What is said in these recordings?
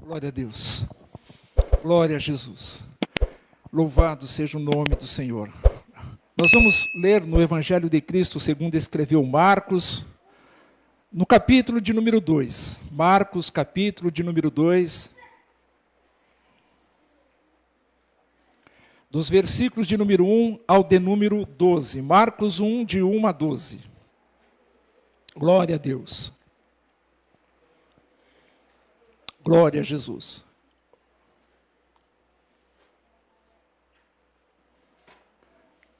Glória a Deus. Glória a Jesus. Louvado seja o nome do Senhor. Nós vamos ler no Evangelho de Cristo, segundo escreveu Marcos, no capítulo de número 2. Marcos, capítulo de número 2. Dos versículos de número 1 ao de número 12. Marcos 1, de 1 a 12. Glória a Deus. Glória a Jesus.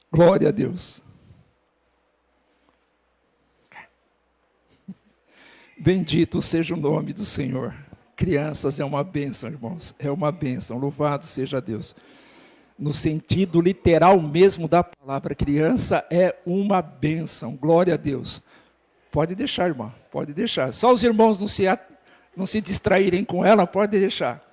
Glória a Deus. Bendito seja o nome do Senhor. Crianças é uma bênção, irmãos. É uma bênção. Louvado seja Deus. No sentido literal mesmo da palavra, criança é uma bênção. Glória a Deus. Pode deixar, irmão. Pode deixar. Só os irmãos não se distraírem com ela, pode deixar.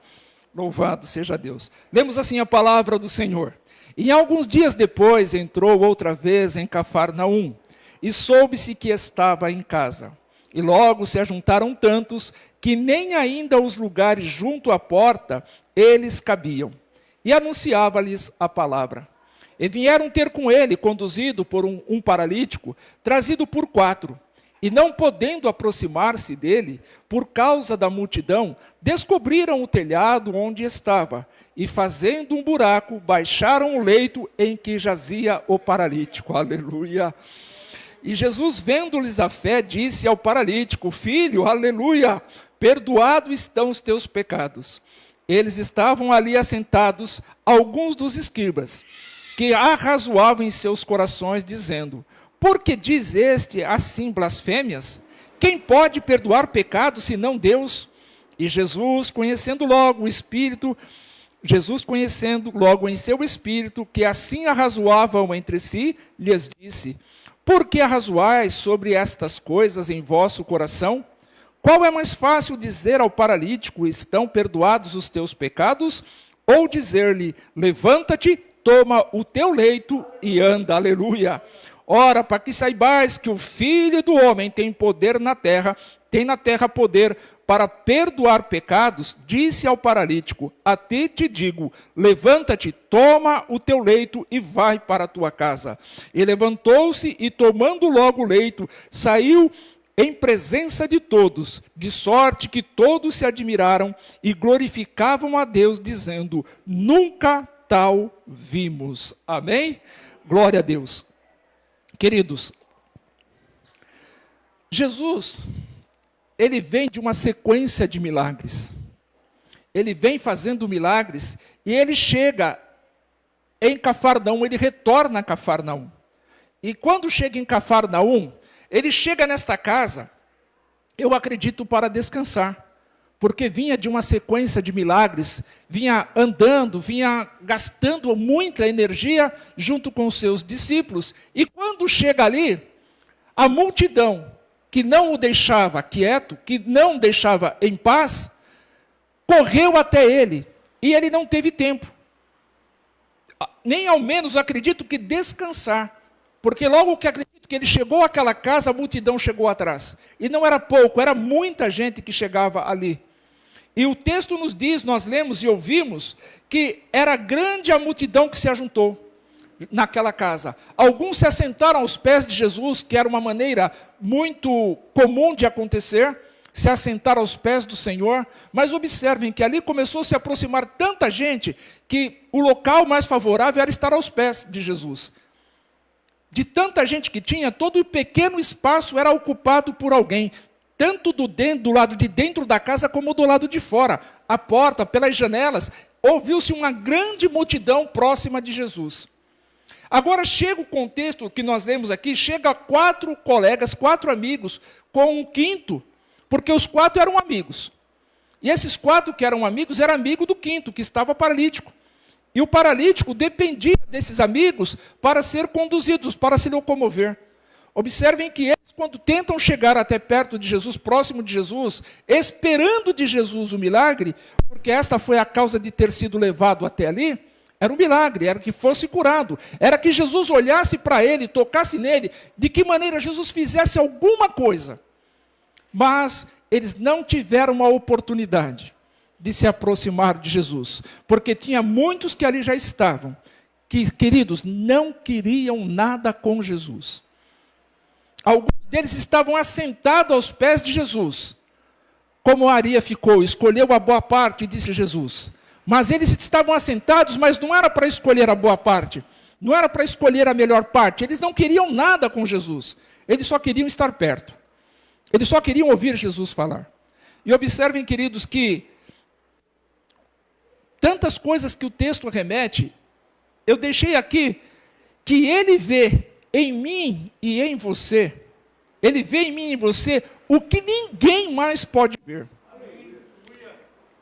Louvado seja Deus. Lemos assim a palavra do Senhor. E alguns dias depois entrou outra vez em Cafarnaum, e soube-se que estava em casa. E logo se ajuntaram tantos, que nem ainda os lugares junto à porta eles cabiam. E anunciava-lhes a palavra. E vieram ter com ele, conduzido por um paralítico, trazido por 4. E não podendo aproximar-se dele, por causa da multidão, descobriram o telhado onde estava, e fazendo um buraco, baixaram o leito em que jazia o paralítico. Aleluia! E Jesus, vendo-lhes a fé, disse ao paralítico: Filho, aleluia, perdoados estão os teus pecados. Eles estavam ali assentados, alguns dos escribas, que arrazoavam em seus corações, dizendo: Por que diz este assim blasfêmias? Quem pode perdoar pecado, senão Deus? E Jesus, conhecendo logo em seu espírito, que assim arrazoavam entre si, lhes disse: Por que arrazoais sobre estas coisas em vosso coração? Qual é mais fácil dizer ao paralítico: Estão perdoados os teus pecados? Ou dizer-lhe: Levanta-te, toma o teu leito e anda. Aleluia! Ora, para que saibais que o Filho do Homem tem poder na terra, tem na terra poder para perdoar pecados, disse ao paralítico: A ti te digo, levanta-te, toma o teu leito e vai para a tua casa. E levantou-se e, tomando logo o leito, saiu em presença de todos, de sorte que todos se admiraram e glorificavam a Deus, dizendo: Nunca tal vimos. Amém? Glória a Deus. Queridos, Jesus, ele vem de uma sequência de milagres. Ele vem fazendo milagres e ele chega em Cafarnaum, ele retorna a Cafarnaum. E quando chega em Cafarnaum, ele chega nesta casa, eu acredito, para descansar. Porque vinha de uma sequência de milagres, vinha andando, vinha gastando muita energia junto com os seus discípulos. E quando chega ali, a multidão que não o deixava quieto, que não deixava em paz, correu até ele. E ele não teve tempo. Nem ao menos acredito que descansar. Porque logo que acredito que ele chegou àquela casa, a multidão chegou atrás. E não era pouco, era muita gente que chegava ali. E o texto nos diz, nós lemos e ouvimos, que era grande a multidão que se ajuntou naquela casa. Alguns se assentaram aos pés de Jesus, que era uma maneira muito comum de acontecer, se assentar aos pés do Senhor. Mas observem que ali começou a se aproximar tanta gente, que o local mais favorável era estar aos pés de Jesus. De tanta gente que tinha, todo o pequeno espaço era ocupado por alguém, tanto do lado de dentro da casa como do lado de fora. A porta, pelas janelas, ouviu-se uma grande multidão próxima de Jesus. Agora chega o contexto que nós lemos aqui, chega 4 colegas, 4 amigos, com um quinto, porque os 4 eram amigos. E esses 4 que eram amigos, eram amigos do quinto, que estava paralítico. E o paralítico dependia desses amigos para ser conduzidos, para se locomover. Observem que eles, quando tentam chegar até perto de Jesus, próximo de Jesus, esperando de Jesus o milagre, porque esta foi a causa de ter sido levado até ali, era um milagre, era que fosse curado, era que Jesus olhasse para ele, tocasse nele, de que maneira Jesus fizesse alguma coisa. Mas eles não tiveram uma oportunidade. de se aproximar de Jesus, porque tinha muitos que ali já estavam, que, queridos, não queriam nada com Jesus. Alguns deles estavam assentados aos pés de Jesus, como Maria ficou, escolheu a boa parte, disse Jesus. Mas eles estavam assentados, mas não era para escolher a boa parte, não era para escolher a melhor parte, eles não queriam nada com Jesus, eles só queriam estar perto, eles só queriam ouvir Jesus falar. E observem, queridos, que tantas coisas que o texto remete, eu deixei aqui, que ele vê em mim e em você, ele vê em mim e em você o que ninguém mais pode ver.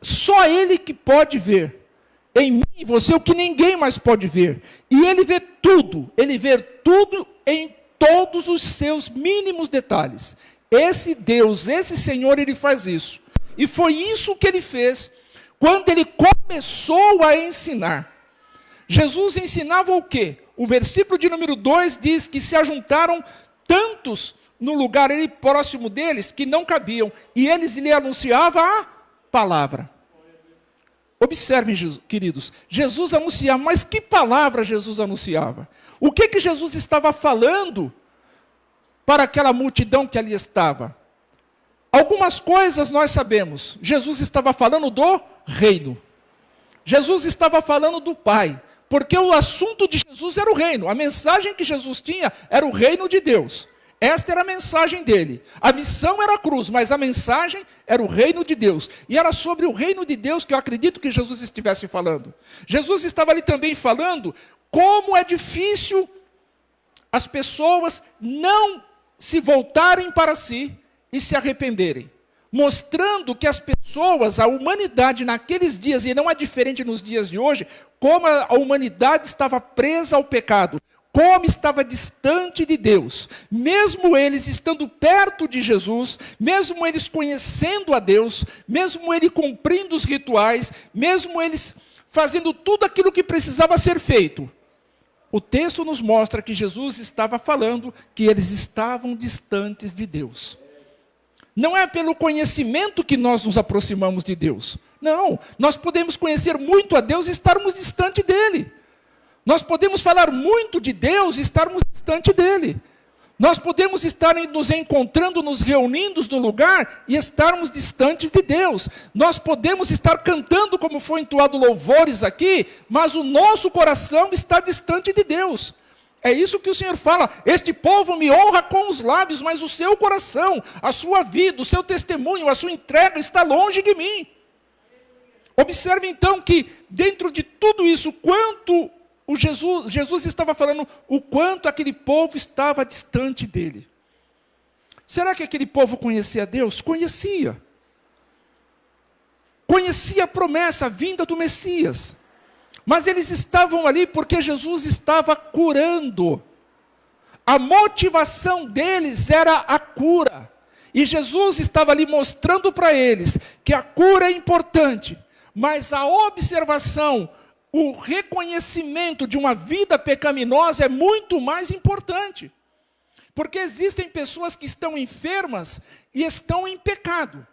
Só ele que pode ver em mim e você o que ninguém mais pode ver. E ele vê tudo em todos os seus mínimos detalhes. Esse Deus, esse Senhor, ele faz isso. E foi isso que ele fez quando ele começou a ensinar. Jesus ensinava o quê? O versículo de número 2 diz que se ajuntaram tantos no lugar ali próximo deles que não cabiam, e eles lhe anunciavam a palavra. Observem, queridos, Jesus anunciava, mas que palavra Jesus anunciava? O que Jesus estava falando para aquela multidão que ali estava? Algumas coisas nós sabemos. Jesus estava falando do reino. Jesus estava falando do Pai, porque o assunto de Jesus era o reino. A mensagem que Jesus tinha era o reino de Deus. Esta era a mensagem dele. A missão era a cruz, mas a mensagem era o reino de Deus. E era sobre o reino de Deus que eu acredito que Jesus estivesse falando. Jesus estava ali também falando como é difícil as pessoas não se voltarem para si e se arrependerem. Mostrando que as pessoas, a humanidade naqueles dias, e não é diferente nos dias de hoje, como a humanidade estava presa ao pecado, como estava distante de Deus, mesmo eles estando perto de Jesus, mesmo eles conhecendo a Deus, mesmo ele cumprindo os rituais, mesmo eles fazendo tudo aquilo que precisava ser feito. O texto nos mostra que Jesus estava falando que eles estavam distantes de Deus. Não é pelo conhecimento que nós nos aproximamos de Deus. Não, nós podemos conhecer muito a Deus e estarmos distante dele. Nós podemos falar muito de Deus e estarmos distante dele. Nós podemos estar nos encontrando, nos reunindo no lugar e estarmos distantes de Deus. Nós podemos estar cantando como foi entoado louvores aqui, mas o nosso coração está distante de Deus. É isso que o Senhor fala, este povo me honra com os lábios, mas o seu coração, a sua vida, o seu testemunho, a sua entrega está longe de mim. Observe então que dentro de tudo isso, quanto Jesus estava falando, o quanto aquele povo estava distante dele. Será que aquele povo conhecia Deus? Conhecia. Conhecia a promessa, a vinda do Messias. Mas eles estavam ali porque Jesus estava curando. A motivação deles era a cura. E Jesus estava ali mostrando para eles que a cura é importante, mas a observação, o reconhecimento de uma vida pecaminosa é muito mais importante. Porque existem pessoas que estão enfermas e estão em pecado.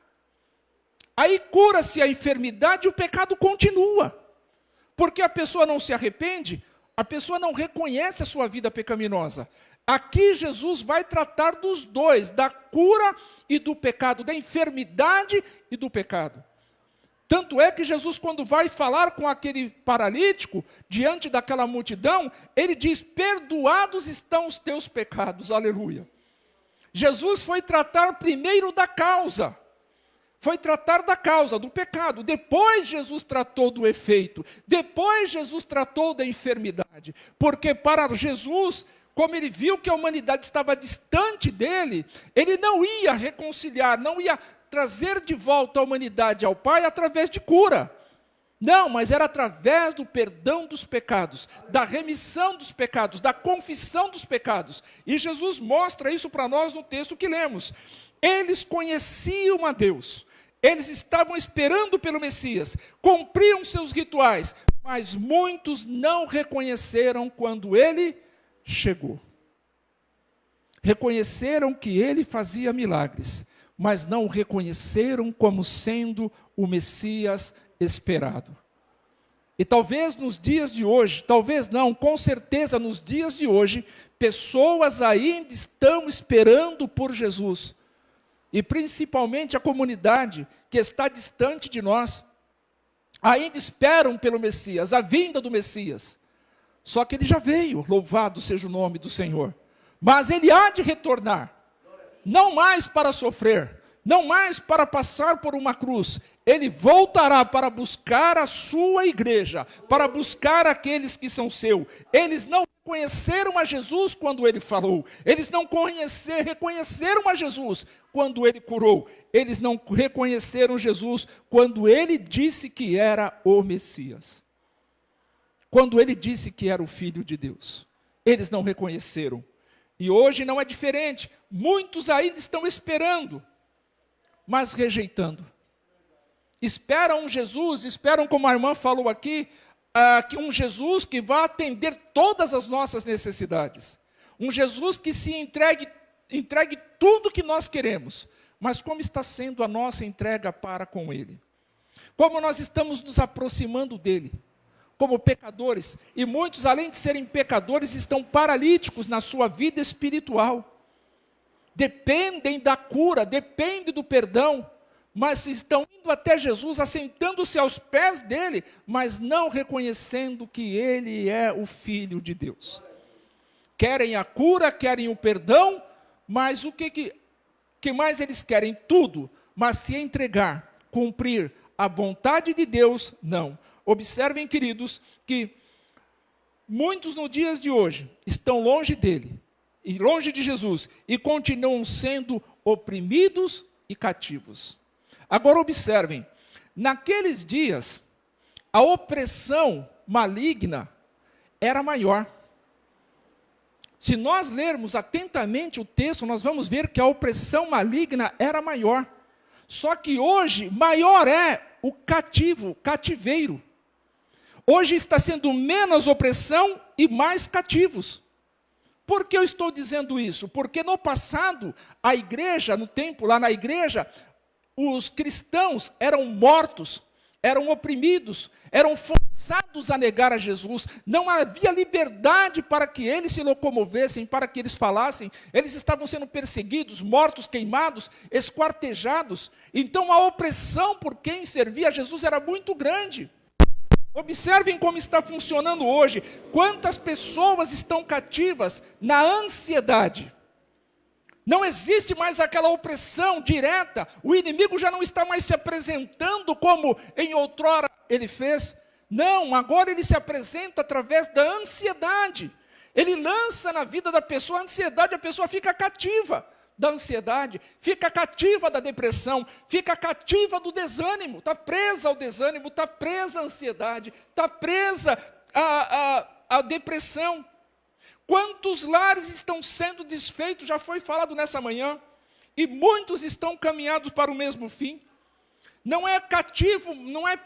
Aí cura-se a enfermidade e o pecado continua. Porque a pessoa não se arrepende, a pessoa não reconhece a sua vida pecaminosa. Aqui Jesus vai tratar dos dois, da cura e do pecado, da enfermidade e do pecado. Tanto é que Jesus, quando vai falar com aquele paralítico, diante daquela multidão, ele diz, perdoados estão os teus pecados, aleluia. Jesus foi tratar primeiro da causa. Foi tratar da causa, do pecado. Depois Jesus tratou do efeito. Depois Jesus tratou da enfermidade. Porque para Jesus, como ele viu que a humanidade estava distante dele, ele não ia reconciliar, não ia trazer de volta a humanidade ao Pai através de cura. Não, mas era através do perdão dos pecados, da remissão dos pecados, da confissão dos pecados. E Jesus mostra isso para nós no texto que lemos. Eles conheciam a Deus. Eles estavam esperando pelo Messias, cumpriam seus rituais, mas muitos não reconheceram quando ele chegou. Reconheceram que ele fazia milagres, mas não o reconheceram como sendo o Messias esperado. E talvez nos dias de hoje, talvez não, com certeza nos dias de hoje, pessoas ainda estão esperando por Jesus. E principalmente a comunidade que está distante de nós, ainda esperam pelo Messias, a vinda do Messias. Só que ele já veio, louvado seja o nome do Senhor. Mas ele há de retornar, não mais para sofrer, não mais para passar por uma cruz. Ele voltará para buscar a sua igreja, para buscar aqueles que são seus. Eles não reconheceram a Jesus quando ele falou. Eles não reconheceram a Jesus quando ele curou. Eles não reconheceram Jesus quando ele disse que era o Messias. Quando ele disse que era o Filho de Deus. Eles não reconheceram. E hoje não é diferente. Muitos ainda estão esperando, mas rejeitando. Esperam um Jesus, esperam, como a irmã falou aqui, que um Jesus que vai atender todas as nossas necessidades. Um Jesus que se entregue tudo que nós queremos. Mas como está sendo a nossa entrega para com Ele? Como nós estamos nos aproximando dEle? Como pecadores. E muitos, além de serem pecadores, estão paralíticos na sua vida espiritual. Dependem da cura, dependem do perdão. Mas estão indo até Jesus, assentando-se aos pés dele, mas não reconhecendo que ele é o Filho de Deus. Querem a cura, querem o perdão, mas o que mais eles querem? Tudo, mas se entregar, cumprir a vontade de Deus, não. Observem, queridos, que muitos nos dias de hoje estão longe dele, e longe de Jesus, e continuam sendo oprimidos e cativos. Agora observem, naqueles dias, a opressão maligna era maior. Se nós lermos atentamente o texto, nós vamos ver que a opressão maligna era maior. Só que hoje, maior é o cativeiro. Hoje está sendo menos opressão e mais cativos. Por que eu estou dizendo isso? Porque no passado, a igreja, no tempo lá na igreja, os cristãos eram mortos, eram oprimidos, eram forçados a negar a Jesus. Não havia liberdade para que eles se locomovessem, para que eles falassem. Eles estavam sendo perseguidos, mortos, queimados, esquartejados. Então a opressão por quem servia a Jesus era muito grande. Observem como está funcionando hoje. Quantas pessoas estão cativas na ansiedade. Não existe mais aquela opressão direta. O inimigo já não está mais se apresentando como em outrora ele fez. Não, agora ele se apresenta através da ansiedade. Ele lança na vida da pessoa a ansiedade, a pessoa fica cativa da ansiedade, fica cativa da depressão, fica cativa do desânimo, está presa ao desânimo, está presa à ansiedade, está presa à depressão. Quantos lares estão sendo desfeitos, já foi falado nessa manhã, e muitos estão caminhados para o mesmo fim. Não é cativo, não é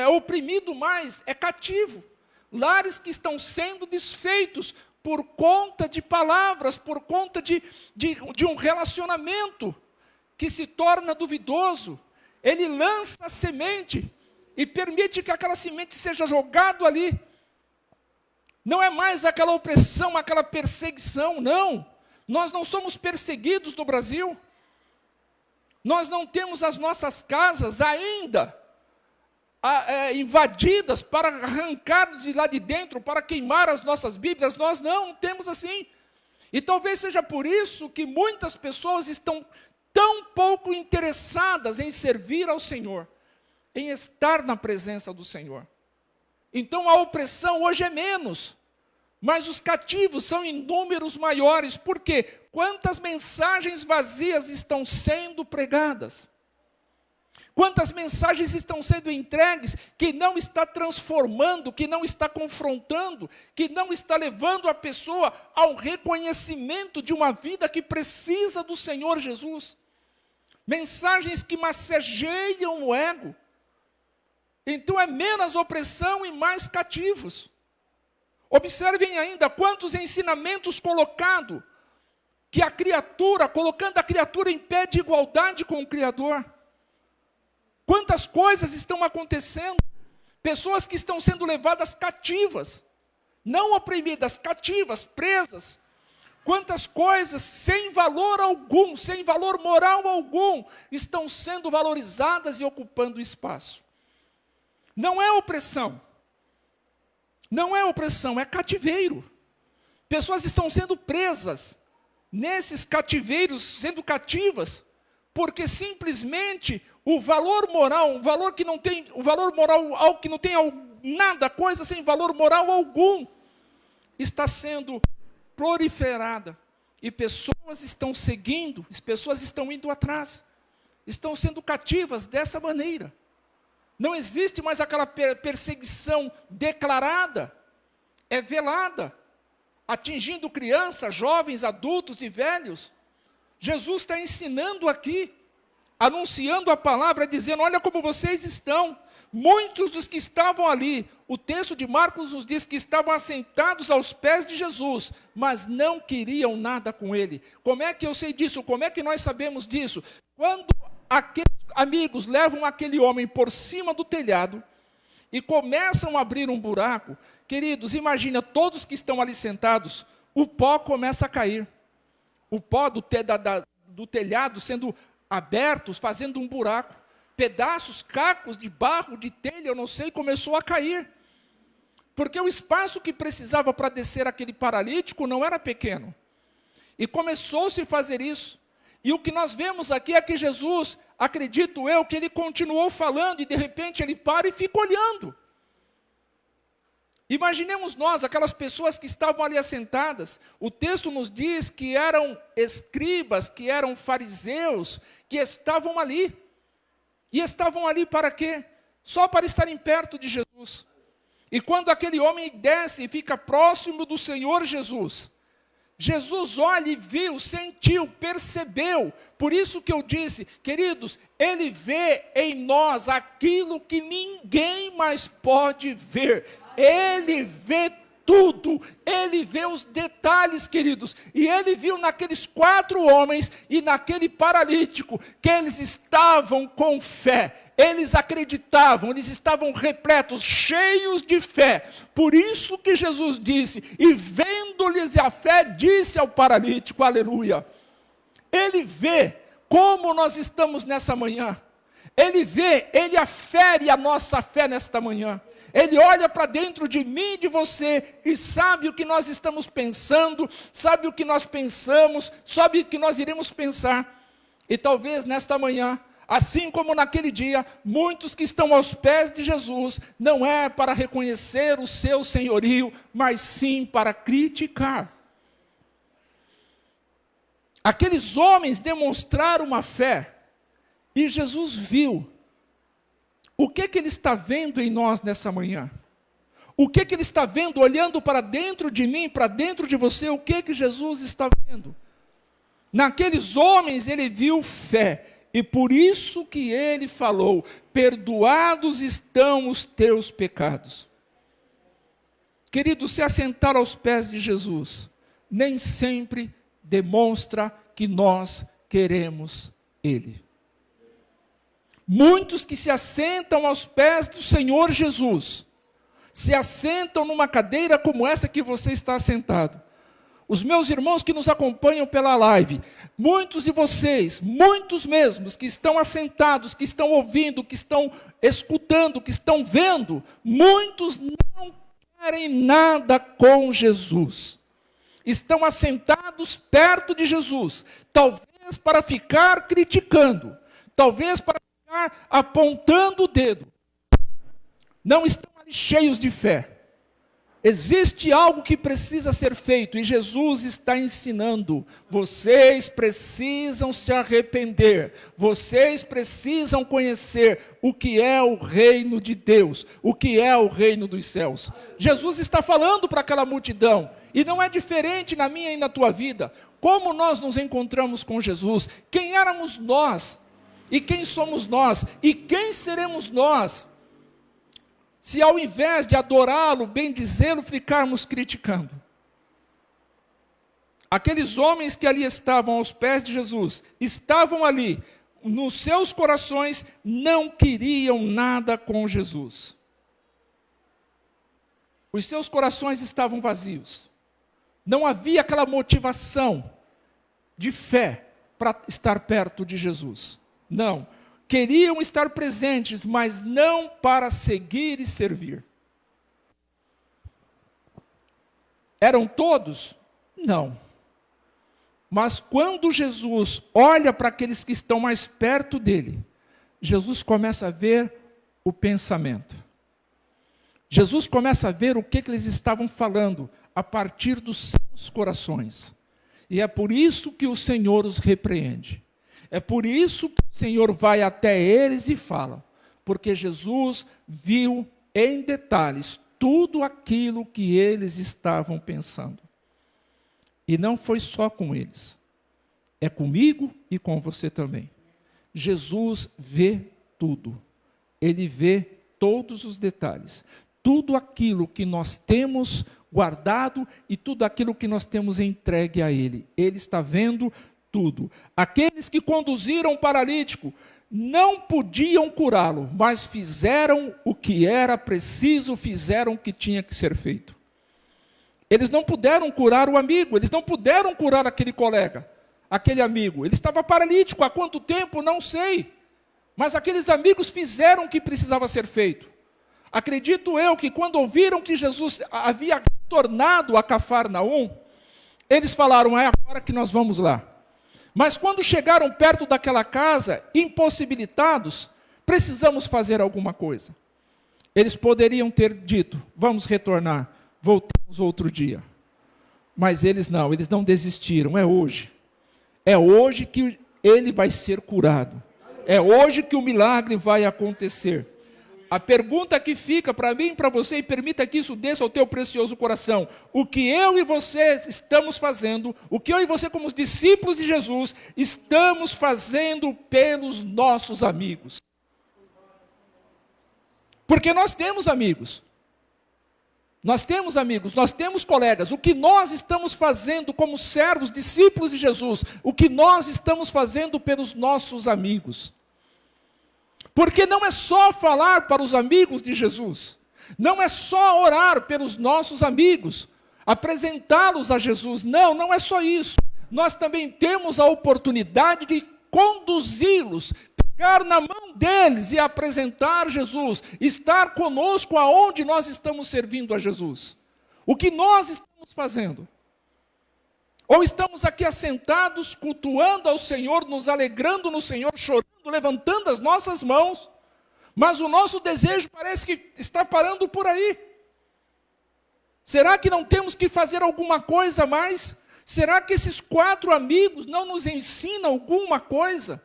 oprimido mais, é cativo. Lares que estão sendo desfeitos por conta de palavras, por conta de um relacionamento que se torna duvidoso. Ele lança a semente e permite que aquela semente seja jogada ali. Não é mais aquela opressão, aquela perseguição, não. Nós não somos perseguidos no Brasil. Nós não temos as nossas casas ainda invadidas para arrancar de lá de dentro, para queimar as nossas Bíblias. Nós não temos assim. E talvez seja por isso que muitas pessoas estão tão pouco interessadas em servir ao Senhor, em estar na presença do Senhor. Então a opressão hoje é menos. Mas os cativos são em números maiores. Por quê? Quantas mensagens vazias estão sendo pregadas? Quantas mensagens estão sendo entregues que não está transformando, que não está confrontando, que não está levando a pessoa ao reconhecimento de uma vida que precisa do Senhor Jesus? Mensagens que massageiam o ego. Então é menos opressão e mais cativos. Observem ainda quantos ensinamentos colocando que a criatura, colocando a criatura em pé de igualdade com o Criador. Quantas coisas estão acontecendo? Pessoas que estão sendo levadas cativas, não oprimidas, cativas, presas. Quantas coisas sem valor algum, sem valor moral algum, estão sendo valorizadas e ocupando espaço. Não é opressão. Não é opressão, é cativeiro. Pessoas estão sendo presas nesses cativeiros, sendo cativas, porque simplesmente o valor moral, o valor moral, algo que não tem nada, coisa sem valor moral algum, está sendo proliferada. E pessoas estão seguindo, as pessoas estão indo atrás, estão sendo cativas dessa maneira. Não existe mais aquela perseguição declarada, é velada, atingindo crianças, jovens, adultos e velhos. Jesus está ensinando aqui, anunciando a palavra, dizendo, olha como vocês estão. Muitos dos que estavam ali, o texto de Marcos nos diz que estavam assentados aos pés de Jesus, mas não queriam nada com ele. Como é que eu sei disso? Como é que nós sabemos disso? Quando aqueles amigos levam aquele homem por cima do telhado e começam a abrir um buraco, queridos, imagina, todos que estão ali sentados, o pó começa a cair. O pó do telhado sendo abertos, fazendo um buraco. Pedaços, cacos de barro, de telha, eu não sei, começou a cair. Porque o espaço que precisava para descer aquele paralítico não era pequeno. E começou-se a fazer isso. E o que nós vemos aqui é que Jesus, acredito eu, que ele continuou falando e de repente ele para e fica olhando. Imaginemos nós, aquelas pessoas que estavam ali assentadas, o texto nos diz que eram escribas, que eram fariseus, que estavam ali. E estavam ali para quê? Só para estarem perto de Jesus. E quando aquele homem desce e fica próximo do Senhor Jesus, Jesus olha e viu, sentiu, percebeu. Por isso que eu disse, queridos, ele vê em nós aquilo que ninguém mais pode ver. Ele vê tudo, ele vê os detalhes, queridos. E ele viu naqueles 4 homens e naquele paralítico que eles estavam com fé. Eles acreditavam, eles estavam repletos, cheios de fé. Por isso que Jesus disse, e vendo-lhes a fé, disse ao paralítico, aleluia. Ele vê como nós estamos nessa manhã. Ele vê, ele afere a nossa fé nesta manhã. Ele olha para dentro de mim e de você e sabe o que nós estamos pensando, sabe o que nós pensamos, sabe o que nós iremos pensar. E talvez nesta manhã, assim como naquele dia, muitos que estão aos pés de Jesus, não é para reconhecer o seu senhorio, mas sim para criticar. Aqueles homens demonstraram uma fé, e Jesus viu. O que ele está vendo em nós nessa manhã? O que ele está vendo, olhando para dentro de mim, para dentro de você, o que Jesus está vendo? Naqueles homens ele viu fé, e por isso que ele falou, perdoados estão os teus pecados. Querido, se assentar aos pés de Jesus, nem sempre demonstra que nós queremos ele. Muitos que se assentam aos pés do Senhor Jesus, se assentam numa cadeira como essa que você está assentado. Os meus irmãos que nos acompanham pela live, muitos de vocês, muitos mesmos, que estão assentados, que estão ouvindo, que estão escutando, que estão vendo, muitos não querem nada com Jesus. Estão assentados perto de Jesus, talvez para ficar criticando, talvez para ficar apontando o dedo. Não estão ali cheios de fé. Existe algo que precisa ser feito e Jesus está ensinando. Vocês precisam se arrepender. Vocês precisam conhecer o que é o reino de Deus, o que é o reino dos céus. Jesus está falando para aquela multidão e não é diferente na minha e na tua vida. Como nós nos encontramos com Jesus? Quem éramos nós? E quem somos nós? E quem seremos nós? Se ao invés de adorá-lo, bendizê-lo, ficarmos criticando. Aqueles homens que ali estavam aos pés de Jesus, estavam ali, nos seus corações, não queriam nada com Jesus. Os seus corações estavam vazios. Não havia aquela motivação de fé para estar perto de Jesus. Não. Queriam estar presentes, mas não para seguir e servir. Eram todos? Não. Mas quando Jesus olha para aqueles que estão mais perto dele, Jesus começa a ver o pensamento. Jesus começa a ver o que eles estavam falando a partir dos seus corações. E é por isso que o Senhor os repreende. É por isso que o Senhor vai até eles e fala. Porque Jesus viu em detalhes tudo aquilo que eles estavam pensando. E não foi só com eles. É comigo e com você também. Jesus vê tudo. Ele vê todos os detalhes. Tudo aquilo que nós temos guardado e tudo aquilo que nós temos entregue a Ele. Ele está vendo tudo. Aqueles que conduziram o paralítico não podiam curá-lo, mas fizeram o que era preciso, fizeram o que tinha que ser feito. Eles não puderam curar o amigo, eles não puderam curar aquele colega, aquele amigo. Ele estava paralítico, há quanto tempo? Não sei. Mas aqueles amigos fizeram o que precisava ser feito. Acredito eu que quando ouviram que Jesus havia retornado a Cafarnaum, eles falaram, é agora que nós vamos lá. Mas quando chegaram perto daquela casa, impossibilitados, precisamos fazer alguma coisa. Eles poderiam ter dito, vamos retornar, voltamos outro dia. Mas eles não desistiram, é hoje. É hoje que ele vai ser curado. É hoje que o milagre vai acontecer. A pergunta que fica para mim e para você, e permita que isso desça ao teu precioso coração. O que eu e você estamos fazendo, o que eu e você como os discípulos de Jesus, estamos fazendo pelos nossos amigos. Porque nós temos amigos. Nós temos colegas. O que nós estamos fazendo como servos, discípulos de Jesus, o que nós estamos fazendo pelos nossos amigos. Porque não é só falar para os amigos de Jesus, não é só orar pelos nossos amigos, apresentá-los a Jesus, não é só isso. Nós também temos a oportunidade de conduzi-los, pegar na mão deles e apresentar Jesus, estar conosco aonde nós estamos servindo a Jesus. O que nós estamos fazendo? Ou estamos aqui assentados, cultuando ao Senhor, nos alegrando no Senhor, chorando, levantando as nossas mãos, mas o nosso desejo parece que está parando por aí. Será que não temos que fazer alguma coisa a mais? Será que esses 4 amigos não nos ensinam alguma coisa?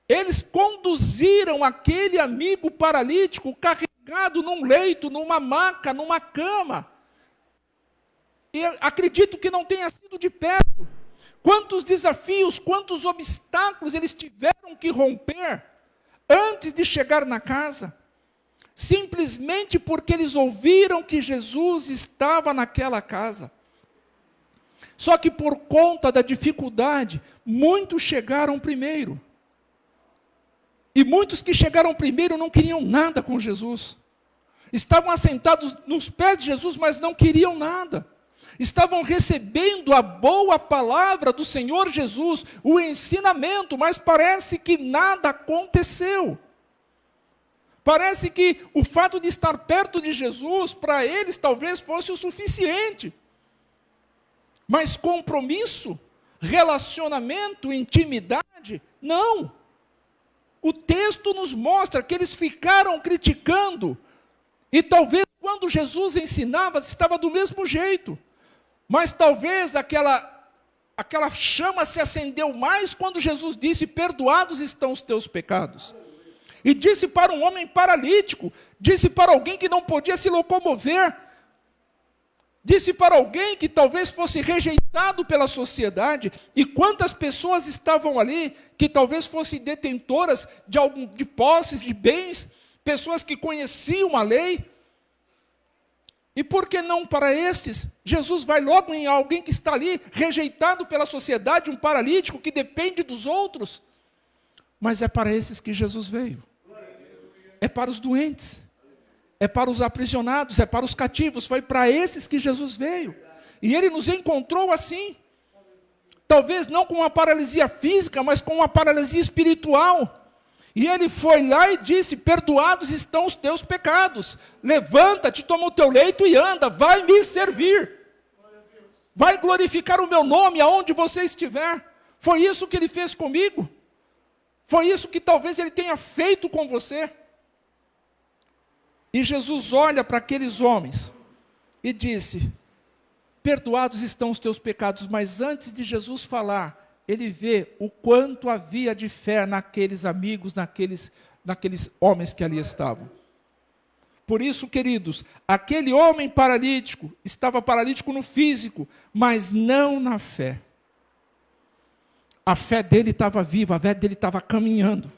Eles conduziram aquele amigo paralítico carregado num leito, numa maca, numa cama. E acredito que não tenha sido de perto. Quantos desafios, quantos obstáculos eles tiveram que romper antes de chegar na casa. Simplesmente porque eles ouviram que Jesus estava naquela casa. Só que por conta da dificuldade, muitos chegaram primeiro. E muitos que chegaram primeiro não queriam nada com Jesus. Estavam assentados nos pés de Jesus, mas não queriam nada. Estavam recebendo a boa palavra do Senhor Jesus, o ensinamento, mas parece que nada aconteceu. Parece que o fato de estar perto de Jesus, para eles talvez fosse o suficiente. Mas compromisso, relacionamento, intimidade, não. O texto nos mostra que eles ficaram criticando, e talvez quando Jesus ensinava, estava do mesmo jeito. Mas talvez aquela chama se acendeu mais quando Jesus disse, perdoados estão os teus pecados. E disse para um homem paralítico, disse para alguém que não podia se locomover, disse para alguém que talvez fosse rejeitado pela sociedade, e quantas pessoas estavam ali, que talvez fossem detentoras de posses, de bens, pessoas que conheciam a lei. E por que não para estes? Jesus vai logo em alguém que está ali, rejeitado pela sociedade, um paralítico que depende dos outros. Mas é para esses que Jesus veio. É para os doentes. É para os aprisionados, é para os cativos. Foi para esses que Jesus veio. E ele nos encontrou assim. Talvez não com uma paralisia física, mas com uma paralisia espiritual. E ele foi lá e disse: perdoados estão os teus pecados. Levanta-te, toma o teu leito e anda. Vai me servir. Vai glorificar o meu nome aonde você estiver. Foi isso que ele fez comigo. Foi isso que talvez ele tenha feito com você. E Jesus olha para aqueles homens e disse: perdoados estão os teus pecados. Mas antes de Jesus falar, ele vê o quanto havia de fé naqueles amigos, naqueles homens que ali estavam. Por isso, queridos, aquele homem paralítico, estava paralítico no físico, mas não na fé. A fé dele estava viva, a fé dele estava caminhando.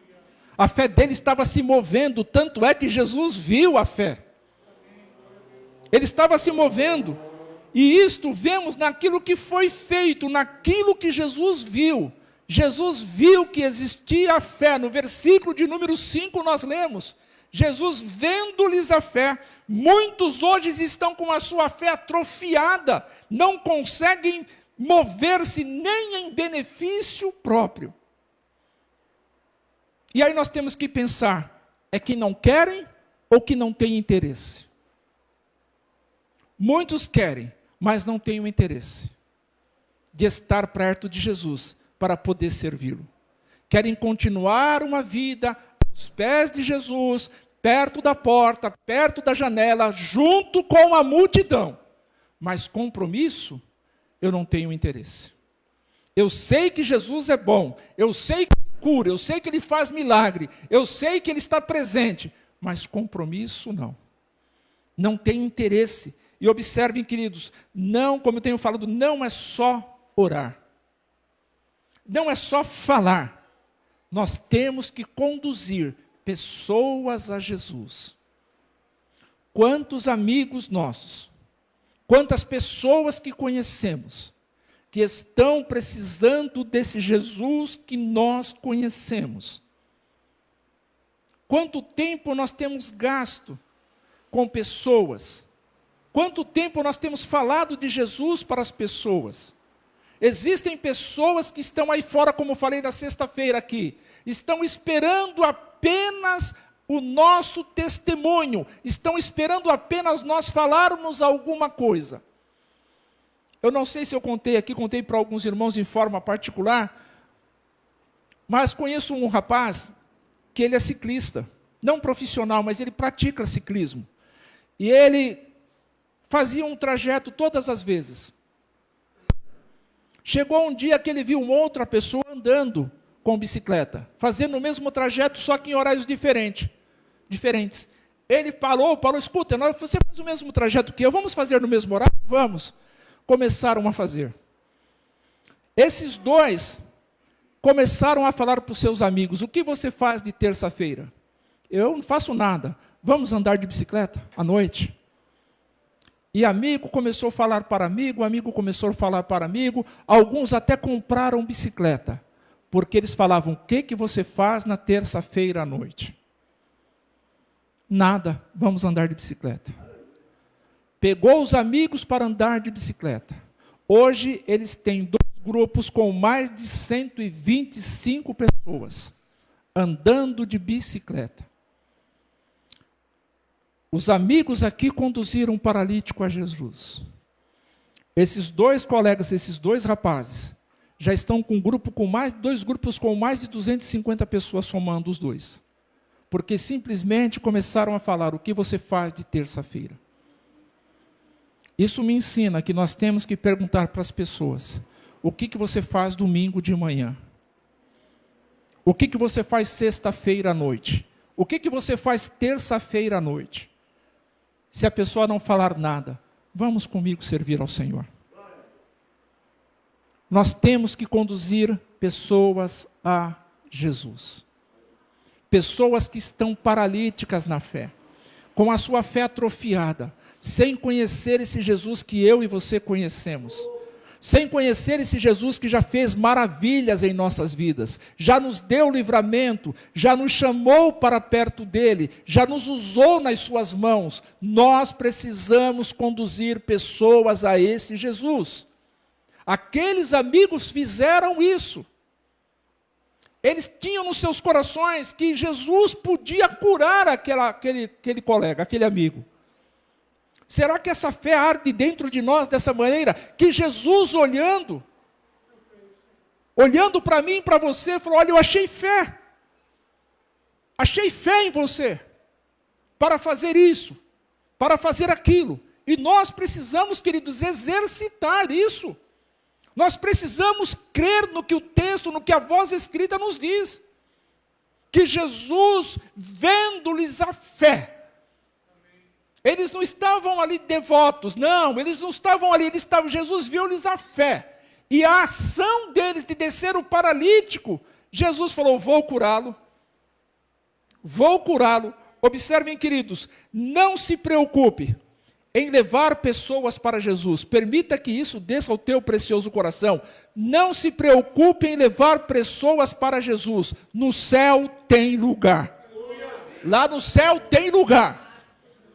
A fé dele estava se movendo, tanto é que Jesus viu a fé. Ele estava se movendo. E isto vemos naquilo que foi feito, naquilo que Jesus viu. Jesus viu que existia a fé. No versículo de número 5 nós lemos: Jesus vendo-lhes a fé. Muitos hoje estão com a sua fé atrofiada, não conseguem mover-se nem em benefício próprio. E aí nós temos que pensar, é que não querem ou que não têm interesse? Muitos querem, mas não têm o interesse de estar perto de Jesus para poder servi-lo. Querem continuar uma vida aos pés de Jesus, perto da porta, perto da janela, junto com a multidão. Mas compromisso, eu não tenho interesse. Eu sei que Jesus é bom, eu sei que ele cura, eu sei que ele faz milagre, eu sei que ele está presente, mas compromisso não. Não tenho interesse. E observem, queridos, não, como eu tenho falado, não é só orar. Não é só falar. Nós temos que conduzir pessoas a Jesus. Quantos amigos nossos, quantas pessoas que conhecemos, que estão precisando desse Jesus que nós conhecemos. Quanto tempo nós temos gasto com pessoas? Quanto tempo nós temos falado de Jesus para as pessoas? Existem pessoas que estão aí fora, como falei na sexta-feira aqui, estão esperando apenas o nosso testemunho, estão esperando apenas nós falarmos alguma coisa. Eu não sei se eu contei aqui, contei para alguns irmãos em forma particular, mas conheço um rapaz que ele é ciclista, não profissional, mas ele pratica ciclismo. E ele fazia um trajeto todas as vezes. Chegou um dia que ele viu uma outra pessoa andando com bicicleta, fazendo o mesmo trajeto, só que em horários diferentes. Ele parou, escuta, você faz o mesmo trajeto que eu, vamos fazer no mesmo horário? Vamos. Começaram a fazer. Esses dois começaram a falar para os seus amigos: o que você faz de terça-feira? Eu não faço nada. Vamos andar de bicicleta à noite? E amigo começou a falar para amigo começou a falar para amigo, alguns até compraram bicicleta, porque eles falavam: o que você faz na terça-feira à noite? Nada, vamos andar de bicicleta. Pegou os amigos para andar de bicicleta. Hoje eles têm 2 grupos com mais de 125 pessoas andando de bicicleta. Os amigos aqui conduziram um paralítico a Jesus. Esses 2 colegas, esses 2 rapazes, já estão com 2 grupos com mais de 250 pessoas, somando os 2. Porque simplesmente começaram a falar: o que você faz de terça-feira? Isso me ensina que nós temos que perguntar para as pessoas: o que você faz domingo de manhã? O que você faz sexta-feira à noite? O que você faz terça-feira à noite? Se a pessoa não falar nada, vamos comigo servir ao Senhor. Nós temos que conduzir pessoas a Jesus. Pessoas que estão paralíticas na fé, com a sua fé atrofiada, sem conhecer esse Jesus que eu e você conhecemos. Sem conhecer esse Jesus que já fez maravilhas em nossas vidas, já nos deu livramento, já nos chamou para perto dele, já nos usou nas suas mãos. Nós precisamos conduzir pessoas a esse Jesus. Aqueles amigos fizeram isso. Eles tinham nos seus corações que Jesus podia curar aquele colega, aquele amigo. Será que essa fé arde dentro de nós dessa maneira? Que Jesus olhando para mim e para você, falou, olha, eu achei fé em você, para fazer isso, para fazer aquilo. E nós precisamos, queridos, exercitar isso. Nós precisamos crer no que o texto, no que a voz escrita nos diz. Que Jesus, vendo-lhes a fé, eles não estavam ali devotos, não, eles não estavam ali, Jesus viu-lhes a fé. E a ação deles de descer o paralítico, Jesus falou, vou curá-lo. Observem, queridos, não se preocupe em levar pessoas para Jesus. Permita que isso desça ao teu precioso coração. Não se preocupe em levar pessoas para Jesus. No céu tem lugar. Lá no céu tem lugar.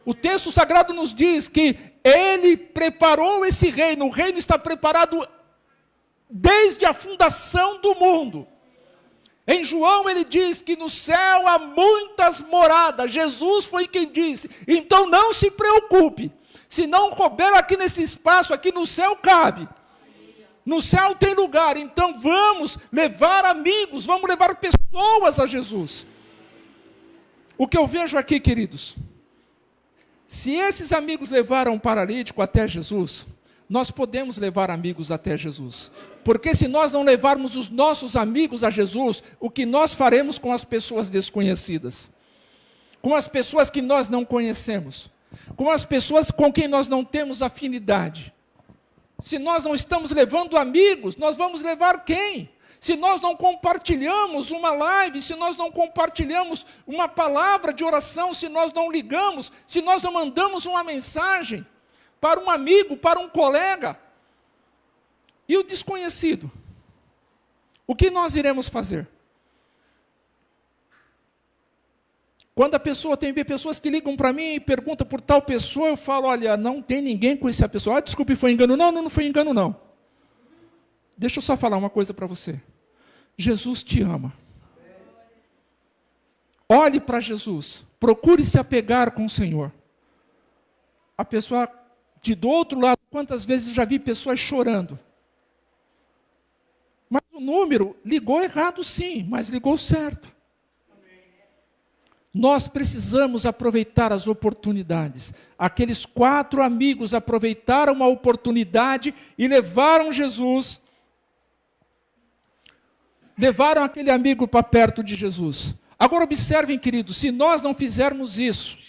O texto sagrado nos diz que ele preparou esse reino. O reino está preparado desde a fundação do mundo. Em João ele diz que no céu há muitas moradas. Jesus foi quem disse. Então não se preocupe. Se não couber aqui nesse espaço, aqui no céu cabe. No céu tem lugar. Então vamos levar amigos, vamos levar pessoas a Jesus. O que eu vejo aqui, queridos, se esses amigos levaram um paralítico até Jesus, nós podemos levar amigos até Jesus. Porque se nós não levarmos os nossos amigos a Jesus, o que nós faremos com as pessoas desconhecidas? Com as pessoas que nós não conhecemos? Com as pessoas com quem nós não temos afinidade? Se nós não estamos levando amigos, nós vamos levar quem? Se nós não compartilhamos uma live, se nós não compartilhamos uma palavra de oração, se nós não ligamos, se nós não mandamos uma mensagem para um amigo, para um colega, e o desconhecido, o que nós iremos fazer? Quando a pessoa tem pessoas que ligam para mim e perguntam por tal pessoa, eu falo, olha, não tem ninguém com essa pessoa. Ah, desculpe, foi engano. Não foi engano, não. Deixa eu só falar uma coisa para você. Jesus te ama. Olhe para Jesus. Procure se apegar com o Senhor. A pessoa do outro lado, quantas vezes eu já vi pessoas chorando. Mas o número ligou errado sim, mas ligou certo. Nós precisamos aproveitar as oportunidades. Aqueles 4 amigos aproveitaram uma oportunidade e levaram Jesus. Levaram aquele amigo para perto de Jesus. Agora observem, queridos, se nós não fizermos isso,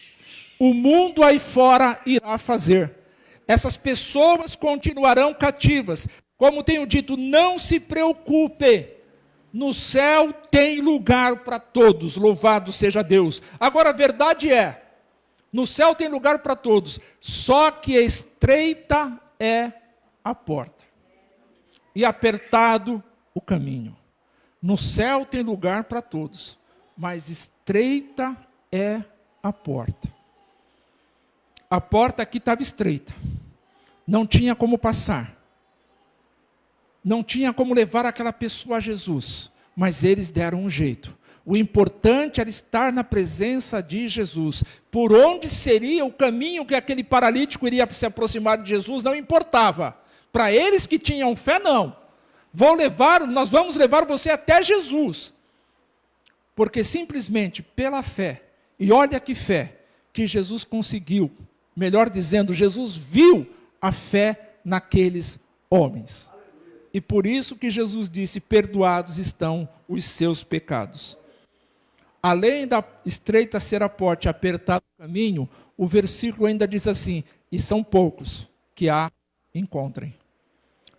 o mundo aí fora irá fazer. Essas pessoas continuarão cativas. Como tenho dito, não se preocupe. No céu tem lugar para todos, louvado seja Deus. Agora a verdade é, no céu tem lugar para todos, só que estreita é a porta e apertado o caminho. No céu tem lugar para todos, mas estreita é a porta. A porta aqui estava estreita, não tinha como passar. Não tinha como levar aquela pessoa a Jesus, mas eles deram um jeito. O importante era estar na presença de Jesus. Por onde seria o caminho que aquele paralítico iria se aproximar de Jesus, não importava. Para eles que tinham fé, não. Nós vamos levar você até Jesus. Porque simplesmente pela fé, e olha que fé, que Jesus conseguiu, melhor dizendo, Jesus viu a fé naqueles homens. E por isso que Jesus disse, perdoados estão os seus pecados. Além da estreita ser a porta e apertado o caminho, o versículo ainda diz assim, e são poucos que a encontrem.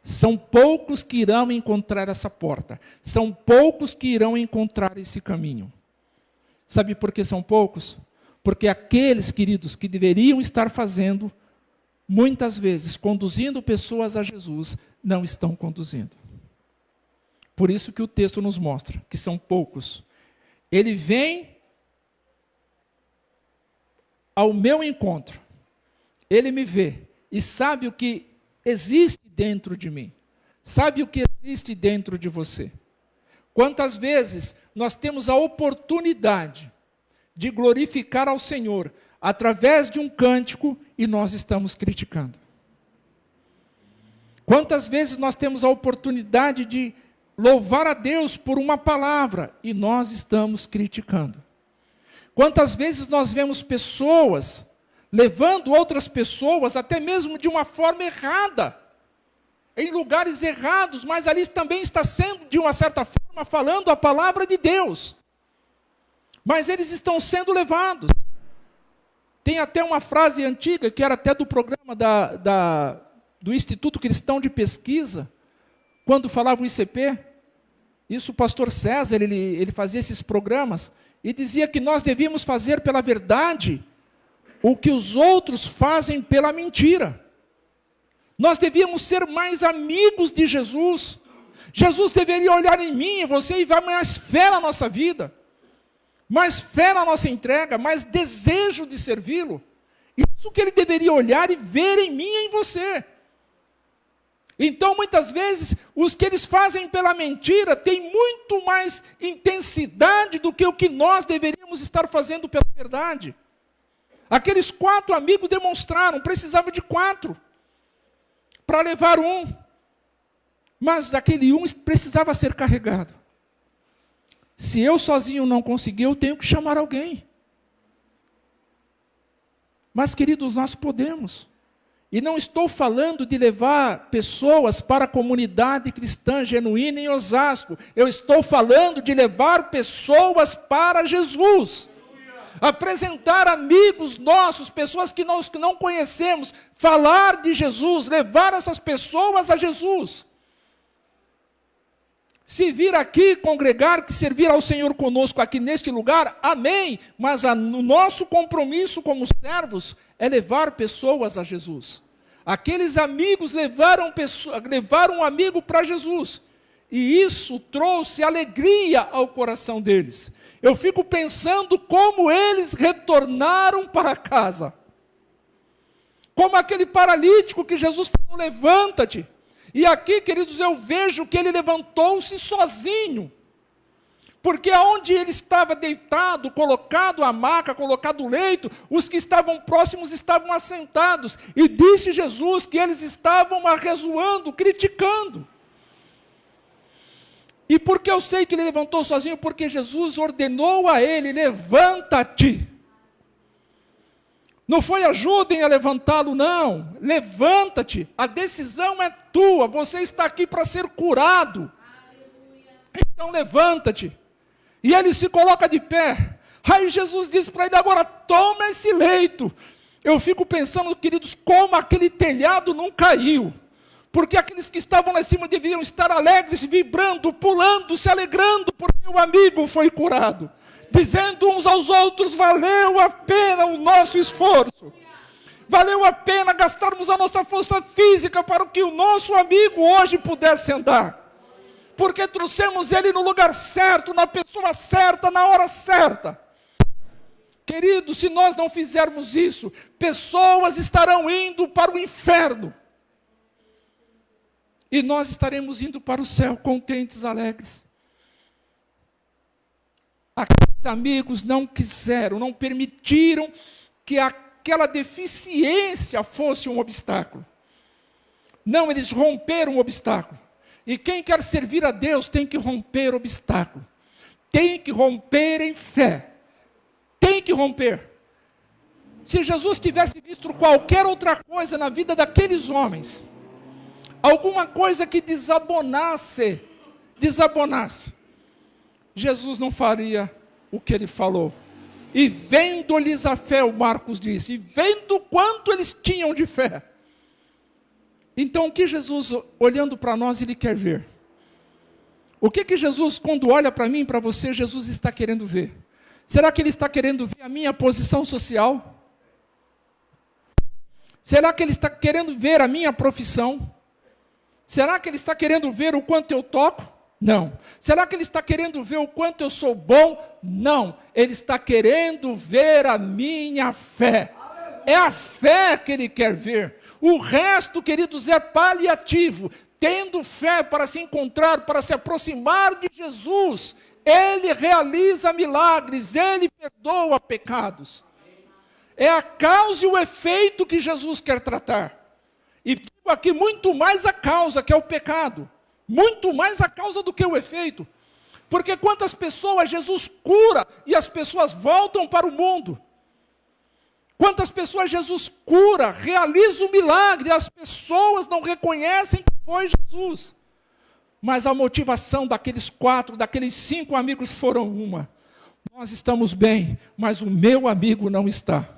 São poucos que irão encontrar essa porta. São poucos que irão encontrar esse caminho. Sabe por que são poucos? Porque aqueles, queridos, que deveriam estar fazendo, muitas vezes, conduzindo pessoas a Jesus, não estão conduzindo. Por isso que o texto nos mostra que são poucos. Ele vem ao meu encontro, ele me vê e sabe o que existe dentro de mim, sabe o que existe dentro de você. Quantas vezes nós temos a oportunidade de glorificar ao Senhor através de um cântico e nós estamos criticando? Quantas vezes nós temos a oportunidade de louvar a Deus por uma palavra e nós estamos criticando? Quantas vezes nós vemos pessoas levando outras pessoas, até mesmo de uma forma errada, em lugares errados, mas ali também está sendo, de uma certa forma, falando a palavra de Deus. Mas eles estão sendo levados. Tem até uma frase antiga, que era até do programa do Instituto Cristão de Pesquisa, quando falava o ICP, isso o pastor César, ele fazia esses programas, e dizia que nós devíamos fazer pela verdade o que os outros fazem pela mentira. Nós devíamos ser mais amigos de Jesus. Jesus deveria olhar em mim e você e ver mais fé na nossa vida, mais fé na nossa entrega, mais desejo de servi-lo. Isso que ele deveria olhar e ver em mim e em você. Então, muitas vezes, os que eles fazem pela mentira têm muito mais intensidade do que o que nós deveríamos estar fazendo pela verdade. Aqueles 4 amigos demonstraram, precisava de 4 para levar um. Mas aquele um precisava ser carregado. Se eu sozinho não conseguir, eu tenho que chamar alguém. Mas, queridos, nós podemos. E não estou falando de levar pessoas para a comunidade cristã genuína em Osasco. Eu estou falando de levar pessoas para Jesus. Apresentar amigos nossos, pessoas que nós não conhecemos, falar de Jesus, levar essas pessoas a Jesus. Se vir aqui congregar, que servir ao Senhor conosco aqui neste lugar, amém. Mas o nosso compromisso como servos é levar pessoas a Jesus. Aqueles amigos levaram um amigo para Jesus. E isso trouxe alegria ao coração deles. Eu fico pensando como eles retornaram para casa. Como aquele paralítico que Jesus falou, levanta-te. E aqui, queridos, eu vejo que ele levantou-se sozinho. Porque aonde ele estava deitado, colocado a maca, colocado o leito, os que estavam próximos estavam assentados. E disse Jesus que eles estavam arrezoando, criticando. E por que eu sei que ele levantou sozinho? Porque Jesus ordenou a ele, levanta-te. Não foi ajudem a levantá-lo, não. Levanta-te. A decisão é tua. Você está aqui para ser curado. Então levanta-te. E ele se coloca de pé. Aí Jesus diz para ele, agora toma esse leito. Eu fico pensando, queridos, como aquele telhado não caiu. Porque aqueles que estavam lá em cima deveriam estar alegres, vibrando, pulando, se alegrando, porque o amigo foi curado. Dizendo uns aos outros, valeu a pena o nosso esforço. Valeu a pena gastarmos a nossa força física para que o nosso amigo hoje pudesse andar. Porque trouxemos ele no lugar certo, na pessoa certa, na hora certa. Querido, se nós não fizermos isso, pessoas estarão indo para o inferno. E nós estaremos indo para o céu, contentes, alegres. Aqueles amigos não quiseram, não permitiram que aquela deficiência fosse um obstáculo. Não, eles romperam o obstáculo. E quem quer servir a Deus tem que romper o obstáculo. Tem que romper em fé. Tem que romper. Se Jesus tivesse visto qualquer outra coisa na vida daqueles homens, alguma coisa que desabonasse, Jesus não faria o que ele falou. E vendo-lhes a fé, o Marcos disse, e vendo quanto eles tinham de fé. Então, o que Jesus, olhando para nós, ele quer ver? O que Jesus, quando olha para mim e para você, Jesus está querendo ver? Será que ele está querendo ver a minha posição social? Será que ele está querendo ver a minha profissão? Será que ele está querendo ver o quanto eu toco? Não. Será que ele está querendo ver o quanto eu sou bom? Não. Ele está querendo ver a minha fé. É a fé que ele quer ver. O resto, queridos, é paliativo. Tendo fé para se encontrar, para se aproximar de Jesus, ele realiza milagres, ele perdoa pecados. É a causa e o efeito que Jesus quer tratar. E digo aqui muito mais a causa, que é o pecado. Muito mais a causa do que o efeito. Porque quantas pessoas Jesus cura e as pessoas voltam para o mundo? Quantas pessoas Jesus cura, realiza o milagre, e as pessoas não reconhecem que foi Jesus. Mas a motivação daqueles 4, daqueles 5 amigos foram uma. Nós estamos bem, mas o meu amigo não está.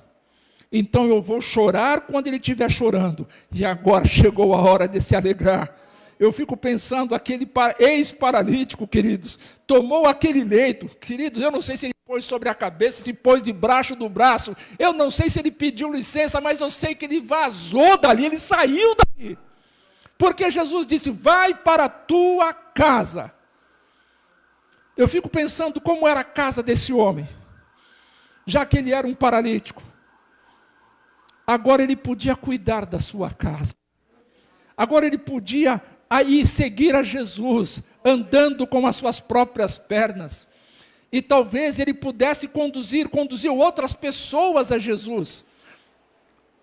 Então eu vou chorar quando ele estiver chorando. E agora chegou a hora de se alegrar. Eu fico pensando, aquele ex-paralítico, queridos, tomou aquele leito. Queridos, eu não sei se ele pôs sobre a cabeça, se pôs debaixo do braço. Eu não sei se ele pediu licença, mas eu sei que ele vazou dali, ele saiu dali. Porque Jesus disse, vai para a tua casa. Eu fico pensando como era a casa desse homem. Já que ele era um paralítico. Agora ele podia cuidar da sua casa. Agora ele podia aí seguir a Jesus, andando com as suas próprias pernas. E talvez ele pudesse conduzir outras pessoas a Jesus.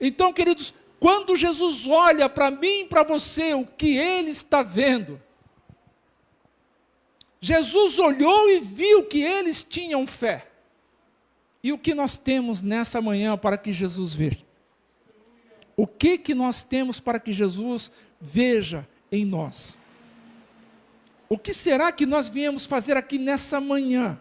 Então, queridos, quando Jesus olha para mim e para você, o que ele está vendo? Jesus olhou e viu que eles tinham fé. E o que nós temos nessa manhã para que Jesus veja? O que nós temos para que Jesus veja em nós? O que será que nós viemos fazer aqui nessa manhã?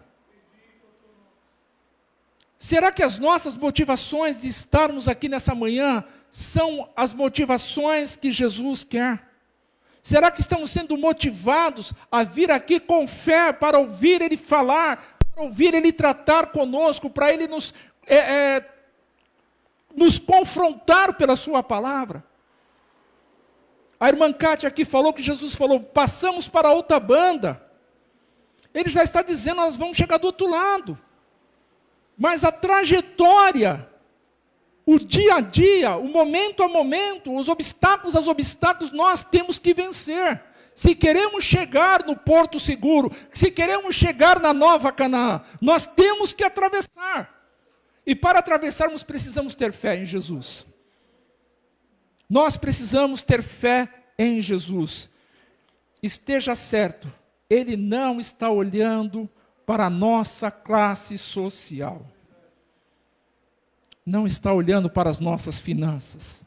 Será que as nossas motivações de estarmos aqui nessa manhã são as motivações que Jesus quer? Será que estamos sendo motivados a vir aqui com fé para ouvir Ele falar, para ouvir Ele tratar conosco, para Ele nos confrontar pela sua palavra? A irmã Cátia aqui falou que Jesus falou, passamos para outra banda. Ele já está dizendo, nós vamos chegar do outro lado. Mas a trajetória, o dia a dia, o momento a momento, os obstáculos aos obstáculos, nós temos que vencer. Se queremos chegar no porto seguro, se queremos chegar na nova Canaã, nós temos que atravessar. E para atravessarmos, precisamos ter fé em Jesus. Nós precisamos ter fé em Jesus. Esteja certo, Ele não está olhando para a nossa classe social. Não está olhando para as nossas finanças.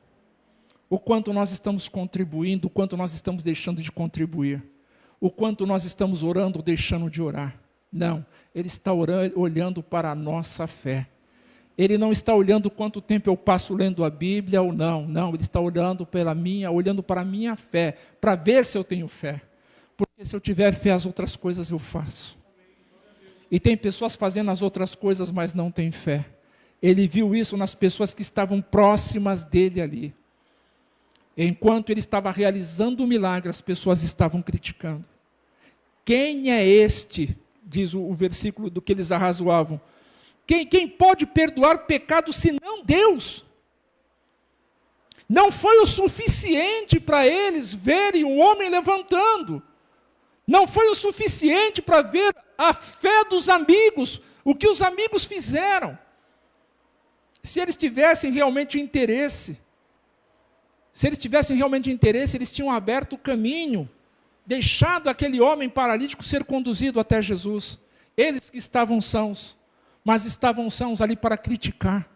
O quanto nós estamos contribuindo, o quanto nós estamos deixando de contribuir. O quanto nós estamos orando ou deixando de orar. Não, Ele está olhando para a nossa fé. Ele não está olhando quanto tempo eu passo lendo a Bíblia ou não. Não, Ele está olhando para a minha fé, para ver se eu tenho fé. Porque se eu tiver fé, as outras coisas eu faço. E tem pessoas fazendo as outras coisas, mas não têm fé. Ele viu isso nas pessoas que estavam próximas dele ali. Enquanto ele estava realizando o milagre, as pessoas estavam criticando. Quem é este, diz o versículo do que eles arrazoavam, quem pode perdoar pecado senão Deus? Não foi o suficiente para eles verem um homem levantando. Não foi o suficiente para ver a fé dos amigos, o que os amigos fizeram. Se eles tivessem realmente interesse, eles tinham aberto o caminho, deixado aquele homem paralítico ser conduzido até Jesus. Eles que estavam sãos, mas estavam sãos ali para criticar.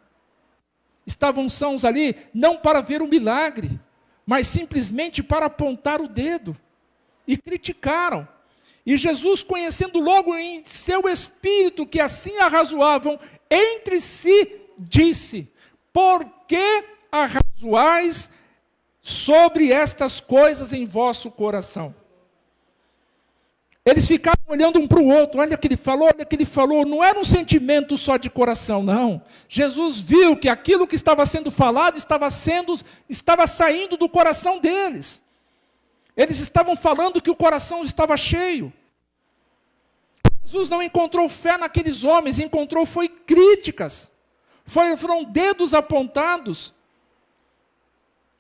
Estavam sãos ali não para ver o milagre, mas simplesmente para apontar o dedo. E criticaram. E Jesus, conhecendo logo em seu espírito que assim arrazoavam entre si, disse: por que arrazoais sobre estas coisas em vosso coração? Eles ficaram olhando um para o outro, olha o que ele falou, olha o que ele falou. Não era um sentimento só de coração, não. Jesus viu que aquilo que estava sendo falado estava saindo do coração deles. Eles estavam falando que o coração estava cheio. Jesus não encontrou fé naqueles homens, encontrou foi críticas. Foram dedos apontados.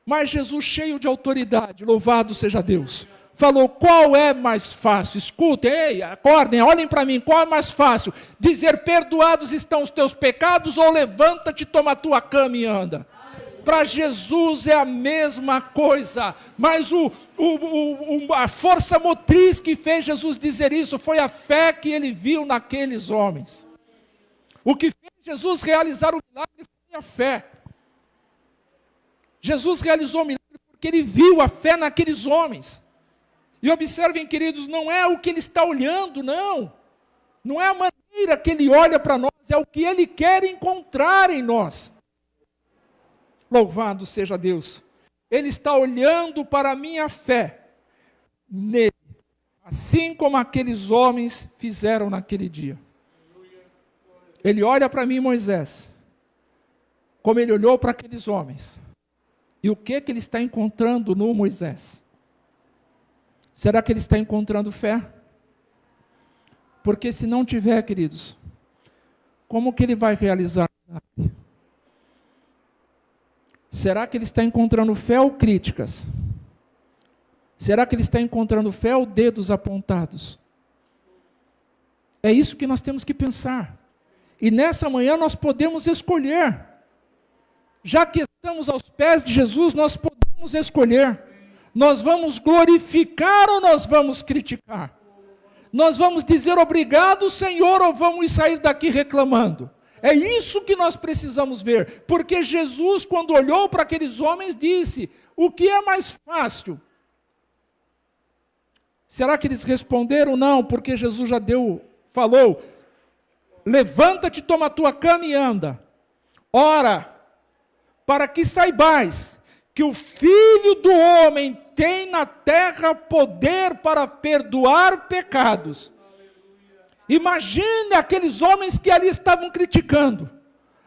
Mas Jesus, cheio de autoridade, louvado seja Deus, falou: qual é mais fácil? Escutem, ei, acordem, olhem para mim, qual é mais fácil? Dizer: perdoados estão os teus pecados, ou levanta-te, toma a tua cama e anda? Para Jesus é a mesma coisa, mas a força motriz que fez Jesus dizer isso foi a fé que ele viu naqueles homens. O que fez Jesus realizar o milagre foi a fé. Jesus realizou o milagre porque ele viu a fé naqueles homens. E observem, queridos, não é o que ele está olhando, não. Não é a maneira que ele olha para nós, é o que ele quer encontrar em nós. Louvado seja Deus. Ele está olhando para a minha fé nele, assim como aqueles homens fizeram naquele dia. Ele olha para mim, Moisés, como ele olhou para aqueles homens. E o que ele está encontrando no Moisés? Será que ele está encontrando fé? Porque se não tiver, queridos, como que ele vai realizar? Será que ele está encontrando fé ou críticas? Será que ele está encontrando fé ou dedos apontados? É isso que nós temos que pensar. E nessa manhã nós podemos escolher. Já que estamos aos pés de Jesus, nós podemos escolher. Nós vamos glorificar ou nós vamos criticar? Nós vamos dizer obrigado, Senhor, ou vamos sair daqui reclamando? É isso que nós precisamos ver. Porque Jesus, quando olhou para aqueles homens, disse: o que é mais fácil? Será que eles responderam? Não, porque Jesus já falou: levanta-te, toma a tua cama e anda. Ora, para que saibais que o Filho do Homem tem na terra poder para perdoar pecados. Imagine aqueles homens que ali estavam criticando,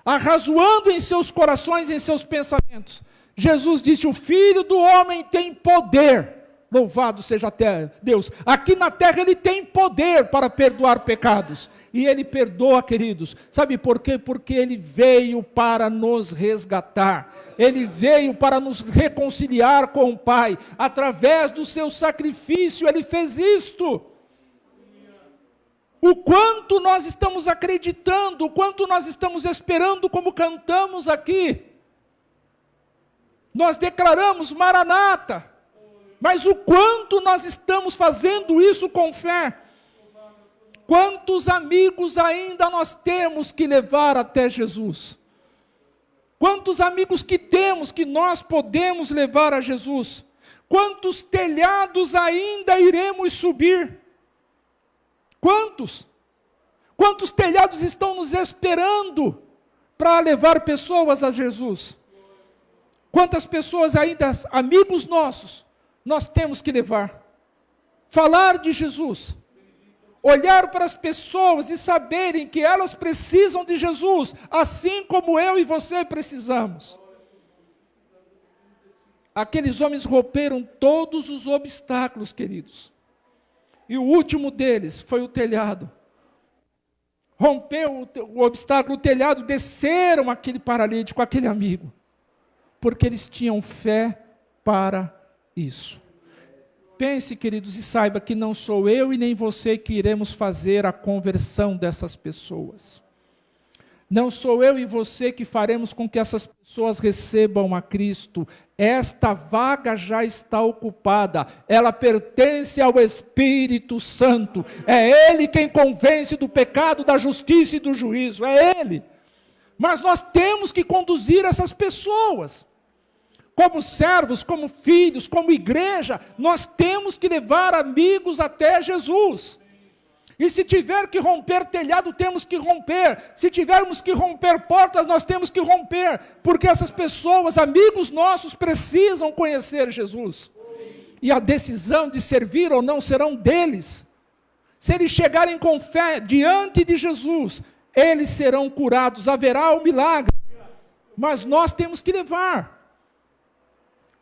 arrazoando em seus corações, em seus pensamentos. Jesus disse: o Filho do Homem tem poder. Louvado seja Deus. Aqui na terra ele tem poder para perdoar pecados. E ele perdoa, queridos. Sabe por quê? Porque ele veio para nos resgatar. Ele veio para nos reconciliar com o Pai. Através do seu sacrifício, ele fez isto. O quanto nós estamos acreditando, o quanto nós estamos esperando, como cantamos aqui. Nós declaramos Maranata. Mas o quanto nós estamos fazendo isso com fé? Quantos amigos ainda nós temos que levar até Jesus? Quantos amigos que temos que nós podemos levar a Jesus? Quantos telhados ainda iremos subir? Quantos? Quantos telhados estão nos esperando para levar pessoas a Jesus? Quantas pessoas ainda, amigos nossos, nós temos que levar? Falar de Jesus. Olhar para as pessoas e saberem que elas precisam de Jesus, assim como eu e você precisamos. Aqueles homens romperam todos os obstáculos, queridos. E o último deles foi o telhado. Rompeu o obstáculo, o telhado, desceram aquele paralítico, aquele amigo. Porque eles tinham fé para isso. Pense, queridos, e saiba que não sou eu e nem você que iremos fazer a conversão dessas pessoas. Não sou eu e você que faremos com que essas pessoas recebam a Cristo. Esta vaga já está ocupada. Ela pertence ao Espírito Santo. É Ele quem convence do pecado, da justiça e do juízo. É Ele. Mas nós temos que conduzir essas pessoas. Como servos, como filhos, como igreja, nós temos que levar amigos até Jesus. E se tiver que romper telhado, temos que romper. Se tivermos que romper portas, nós temos que romper. Porque essas pessoas, amigos nossos, precisam conhecer Jesus. E a decisão de servir ou não serão deles. Se eles chegarem com fé diante de Jesus, eles serão curados, haverá o milagre. Mas nós temos que levar.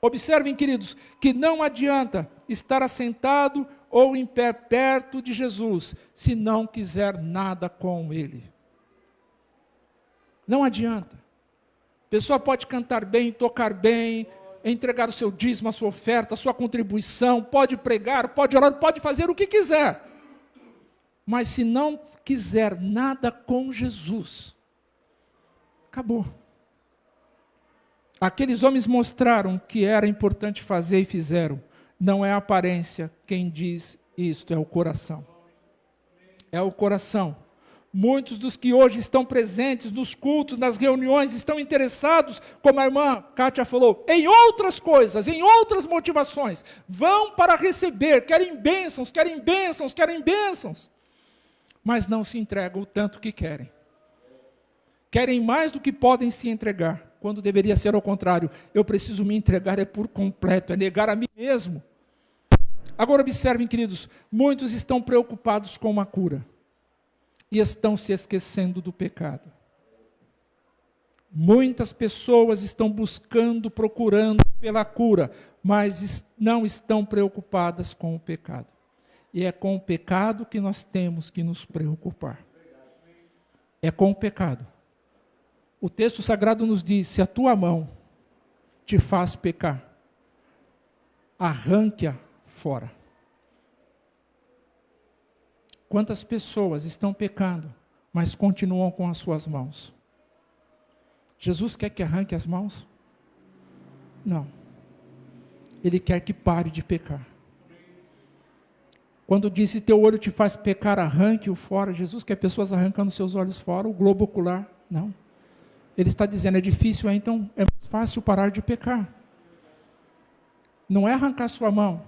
Observem, queridos, que não adianta estar assentado ou em pé perto de Jesus, se não quiser nada com Ele. Não adianta. A pessoa pode cantar bem, tocar bem, entregar o seu dízimo, a sua oferta, a sua contribuição, pode pregar, pode orar, pode fazer o que quiser. Mas se não quiser nada com Jesus, acabou. Aqueles homens mostraram que era importante fazer e fizeram. Não é a aparência quem diz isto, é o coração. É o coração. Muitos dos que hoje estão presentes nos cultos, nas reuniões, estão interessados, como a irmã Kátia falou, em outras coisas, em outras motivações. Vão para receber, querem bênçãos, querem bênçãos, querem bênçãos. Mas não se entregam o tanto que querem. Querem mais do que podem se entregar, quando deveria ser ao contrário. Eu preciso me entregar, é por completo, é negar a mim mesmo. Agora observem, queridos, muitos estão preocupados com a cura. E estão se esquecendo do pecado. Muitas pessoas estão buscando, procurando pela cura, mas não estão preocupadas com o pecado. E é com o pecado que nós temos que nos preocupar. É com o pecado. O texto sagrado nos diz, se a tua mão te faz pecar, arranque-a fora. Quantas pessoas estão pecando, mas continuam com as suas mãos? Jesus quer que arranque as mãos? Não. Ele quer que pare de pecar. Quando disse, teu olho te faz pecar, arranque-o fora. Jesus quer pessoas arrancando seus olhos fora, o globo ocular. Não. Ele está dizendo, é difícil, então é mais fácil parar de pecar. Não é arrancar sua mão.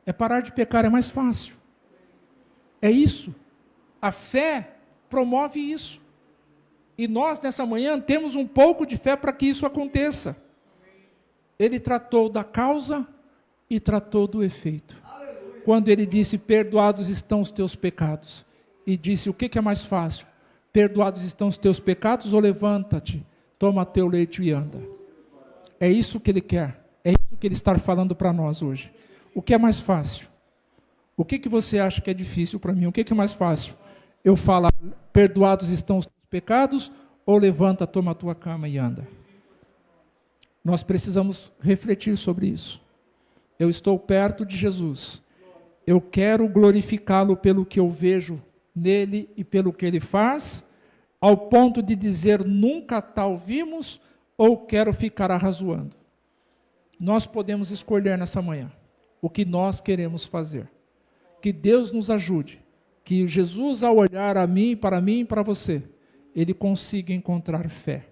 É parar de pecar, é mais fácil. É isso. A fé promove isso. E nós, nessa manhã, temos um pouco de fé para que isso aconteça. Ele tratou da causa e tratou do efeito. Aleluia. Quando ele disse, perdoados estão os teus pecados. E disse, o que é mais fácil? Perdoados estão os teus pecados ou levanta-te, toma teu leito e anda. É isso que ele quer. É isso que ele está falando para nós hoje. O que é mais fácil? O que você acha que é difícil para mim? O que é mais fácil? Eu falar, perdoados estão os teus pecados, ou levanta, toma a tua cama e anda? Nós precisamos refletir sobre isso. Eu estou perto de Jesus. Eu quero glorificá-lo pelo que eu vejo nele e pelo que ele faz, ao ponto de dizer, nunca tal vimos, ou quero ficar arrazoando. Nós podemos escolher nessa manhã o que nós queremos fazer. Que Deus nos ajude, que Jesus, ao olhar a mim, para você, ele consiga encontrar fé,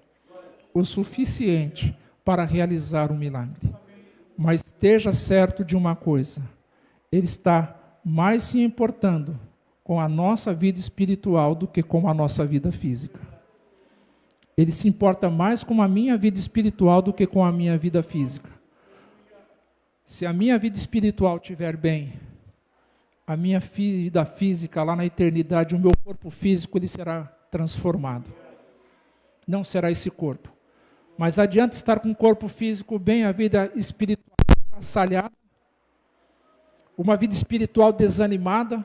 o suficiente para realizar um milagre. Mas esteja certo de uma coisa, ele está mais se importando com a nossa vida espiritual do que com a nossa vida física. Ele se importa mais com a minha vida espiritual do que com a minha vida física. Se a minha vida espiritual estiver bem, a minha vida física, lá na eternidade, o meu corpo físico, ele será transformado. Não será esse corpo. Mas adianta estar com o corpo físico bem, a vida espiritual assalhada, uma vida espiritual desanimada,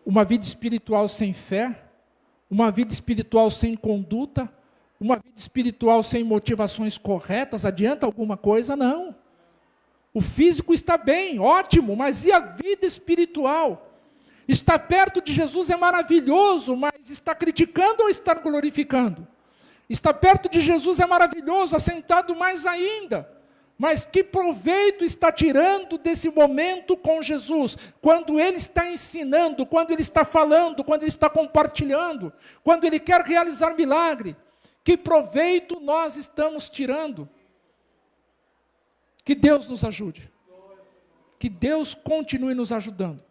uma vida espiritual sem fé, uma vida espiritual sem conduta, uma vida espiritual sem motivações corretas, adianta alguma coisa? Não. O físico está bem, ótimo, mas e a vida espiritual? Estar perto de Jesus é maravilhoso, mas está criticando ou está glorificando? Estar perto de Jesus é maravilhoso, assentado mais ainda. Mas que proveito está tirando desse momento com Jesus? Quando Ele está ensinando, quando Ele está falando, quando Ele está compartilhando, quando Ele quer realizar milagre. Que proveito nós estamos tirando? Que Deus nos ajude. Que Deus continue nos ajudando.